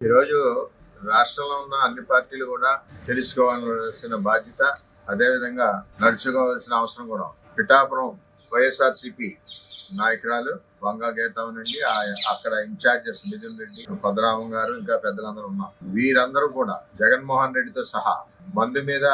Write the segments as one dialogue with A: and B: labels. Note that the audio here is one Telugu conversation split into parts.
A: ఈరోజు రాష్ట్రంలో ఉన్న అన్ని పార్టీలు కూడా తెలుసుకోవాల్సిన బాధ్యత, అదేవిధంగా నడుచుకోవాల్సిన అవసరం కూడా. పిఠాపురం వైఎస్ఆర్సీపీ నాయకురాలు వంగా గీత నుండి అక్కడ ఇన్ఛార్జెస్ మిథున్ రెడ్డి, పద్మనాభం గారు, ఇంకా పెద్దలందరూ ఉన్నారు. వీరందరూ కూడా జగన్మోహన్ రెడ్డితో సహా మందు మీద,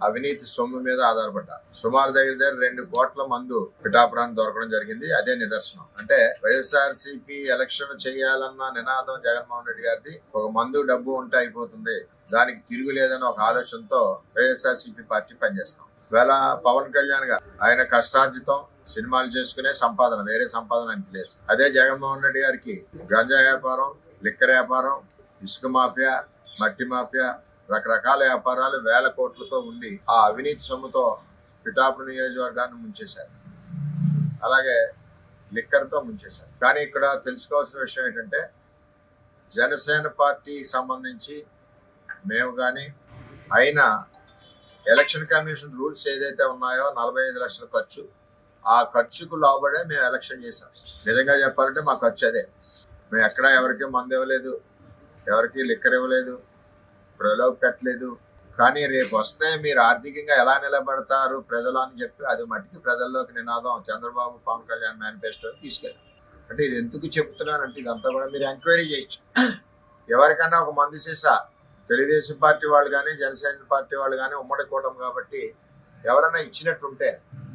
A: అవినీతి సొమ్ము మీద ఆధారపడ్డారు. సుమారు దగ్గర 2 కోట్ల మందు పిఠాపురాన్ని దొరకడం జరిగింది. అదే నిదర్శనం. అంటే వైఎస్ఆర్సీపీ ఎలక్షన్ చేయాలన్న నినాదం జగన్మోహన్ రెడ్డి గారిది ఒక మందు డబ్బు ఉంటే అయిపోతుంది, దానికి తిరుగులేదని ఒక ఆలోచనతో వైఎస్ఆర్సీపీ పార్టీ పనిచేస్తాం. వేళ పవన్ కళ్యాణ్ గారు ఆయన కష్టార్జితం సినిమాలు చేసుకునే సంపాదన, వేరే సంపాదన ఆయనకి లేదు. అదే జగన్మోహన్ రెడ్డి గారికి గంజా వ్యాపారం, లిక్కర్ వ్యాపారం, ఇసుక మాఫియా, మట్టి మాఫియా, రకరకాల వ్యాపారాలు వేల కోట్లతో ఉండి ఆ అవినీతి సొమ్ముతో పిఠాపురం నియోజకవర్గాన్ని ముంచేశారు. అలాగే లిక్కర్తో ముంచేశారు. కానీ ఇక్కడ తెలుసుకోవాల్సిన విషయం ఏంటంటే, జనసేన పార్టీకి సంబంధించి మేము కానీ అయినా ఎలక్షన్ కమిషన్ రూల్స్ ఏదైతే ఉన్నాయో 45 లక్షల ఖర్చు, ఆ ఖర్చుకు లోబడే మేము ఎలక్షన్ చేశాం. నిజంగా చెప్పాలంటే మా ఖర్చు అదే. మేము ఎక్కడా ఎవరికి మందు ఇవ్వలేదు, ఎవరికి లిక్కర్ ఇవ్వలేదు, ప్రలోభ పెట్టలేదు. కానీ రేపు వస్తే మీరు ఆర్థికంగా ఎలా నిలబడతారు ప్రజలు అని చెప్పి అది మట్టికి ప్రజల్లోకి నినాదం చంద్రబాబు పవన్ కళ్యాణ్ మేనిఫెస్టోని తీసుకెళ్ళాం. అంటే ఇది ఎందుకు చెప్తున్నానంటే, ఇదంతా కూడా మీరు ఎంక్వైరీ చేయొచ్చు. ఎవరికైనా ఒక మందు సీసా తెలుగుదేశం పార్టీ వాళ్ళు కానీ జనసేన పార్టీ వాళ్ళు కానీ ఉమ్మడి కూటమి కాబట్టి ఎవరైనా ఇచ్చినట్టుంటే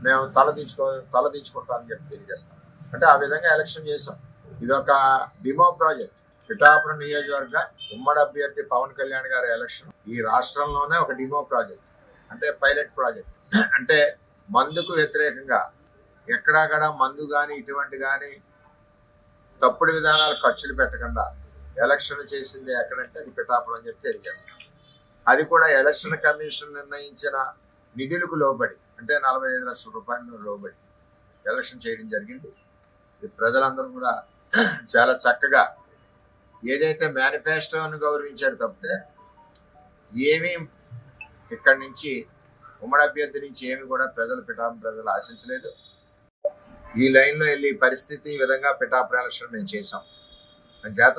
A: మేము తలదించుకుంటామని చెప్పి తెలియజేస్తాం. అంటే ఆ విధంగా ఎలక్షన్ చేసాం. ఇదొక డిమో ప్రాజెక్ట్. పిఠాపురం నియోజకవర్గ ఉమ్మడి అభ్యర్థి పవన్ కళ్యాణ్ గారి ఎలక్షన్ ఈ రాష్ట్రంలోనే ఒక డిమో ప్రాజెక్ట్, అంటే పైలట్ ప్రాజెక్ట్. అంటే మందుకు వ్యతిరేకంగా ఎక్కడక్కడ మందు కానీ ఇటువంటి కానీ తప్పుడు విధానాలు ఖర్చులు పెట్టకుండా ఎలక్షన్ చేసింది ఎక్కడంటే అది పిఠాపురం అని చెప్పి తెలియజేస్తాం. అది కూడా ఎలక్షన్ కమిషన్ నిర్ణయించిన నిధులకు లోబడి, అంటే 45 లక్షల రూపాయలు లోబడి ఎలక్షన్ చేయడం జరిగింది. ప్రజలందరూ కూడా చాలా చక్కగా ఏదైతే మేనిఫెస్టోను గౌరవించారు తప్పితే ఏమీ ఇక్కడి నుంచి ఉమ్మడి అభ్యర్థి నుంచి ఏమి కూడా పిఠాపురం ప్రజలు ఆశించలేదు. ఈ లైన్లో వెళ్ళి పరిస్థితి ఈ విధంగా పిఠాపురం ఎలక్షన్ మేము చేసాం. చేత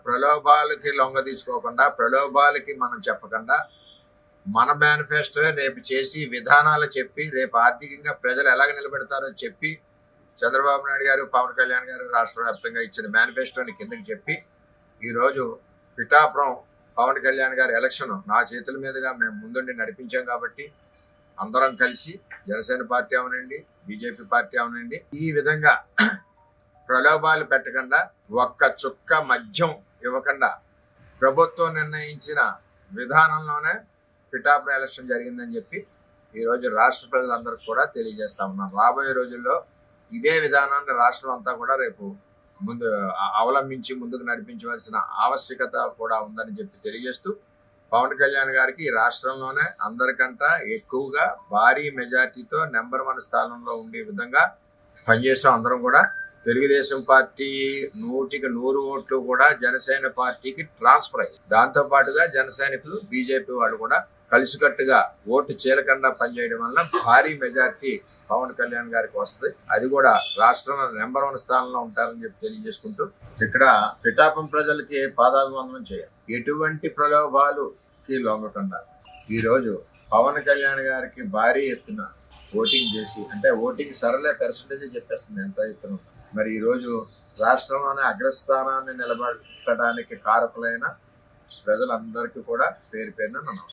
A: ప్రలోభాలకి లొంగ తీసుకోకుండా, ప్రలోభాలకి మనం చెప్పకుండా, మన మేనిఫెస్టో రేపు చేసి విధానాలు చెప్పి రేపు ఆర్థికంగా ప్రజలు ఎలాగ నిలబెడతారో చెప్పి, చంద్రబాబు నాయుడు గారు పవన్ కళ్యాణ్ గారు రాష్ట్ర వ్యాప్తంగా ఇచ్చిన మేనిఫెస్టోని కిందకి చెప్పి ఈరోజు పిఠాపురం పవన్ కళ్యాణ్ గారి ఎలక్షన్ నా చేతుల మీదుగా మేము ముందుండి నడిపించాం. కాబట్టి అందరం కలిసి జనసేన పార్టీ అవనండి, బీజేపీ పార్టీ అవనండి, ఈ విధంగా ప్రలోభాలు పెట్టకుండా, ఒక్క చుక్క మద్యం ఇవ్వకుండా ప్రభుత్వం నిర్ణయించిన విధానంలోనే పిఠాపురం ఎలక్షన్ జరిగిందని చెప్పి ఈరోజు రాష్ట్ర ప్రజలందరికీ కూడా తెలియజేస్తా ఉన్నాం. రాబోయే రోజుల్లో ఇదే విధానాన్ని రాష్ట్రం అంతా కూడా రేపు అవలంబించి ముందుకు నడిపించవలసిన ఆవశ్యకత కూడా ఉందని చెప్పి తెలియజేస్తూ, పవన్ కళ్యాణ్ గారికి ఈ రాష్ట్రంలోనే అందరికంటే ఎక్కువగా భారీ మెజార్టీతో నెంబర్ 1 స్థానంలో ఉండే విధంగా పనిచేసాం. అందరం కూడా తెలుగుదేశం పార్టీ 100కి 100 ఓట్లు కూడా జనసేన పార్టీకి ట్రాన్స్ఫర్ అయ్యాయి. దాంతో పాటుగా జన సైనికులు, బీజేపీ వాళ్ళు కూడా కలిసికట్టుగా ఓటు చీలకుండా పనిచేయడం వల్ల భారీ మెజార్టీ పవన్ కళ్యాణ్ గారికి వస్తుంది. అది కూడా రాష్ట్రంలో నెంబర్ 1 స్థానంలో ఉంటారని చెప్పి తెలియజేసుకుంటూ, ఇక్కడ పిఠాపురం ప్రజలకి పాదాభివందనం చేయాలి. ఎటువంటి ప్రలోభాలుకి లొంగకుండా ఈరోజు పవన్ కళ్యాణ్ గారికి భారీ ఎత్తున ఓటింగ్ చేసి, అంటే ఓటింగ్ సరళ పెర్సెంటేజ్ చెప్పేస్తుంది ఎంత ఎత్తున. మరి ఈరోజు రాష్ట్రంలోనే అగ్రస్థానాన్ని నిలబెట్టడానికి కారకులైన ప్రజలందరికీ కూడా పేరు పేరున నమస్కారం.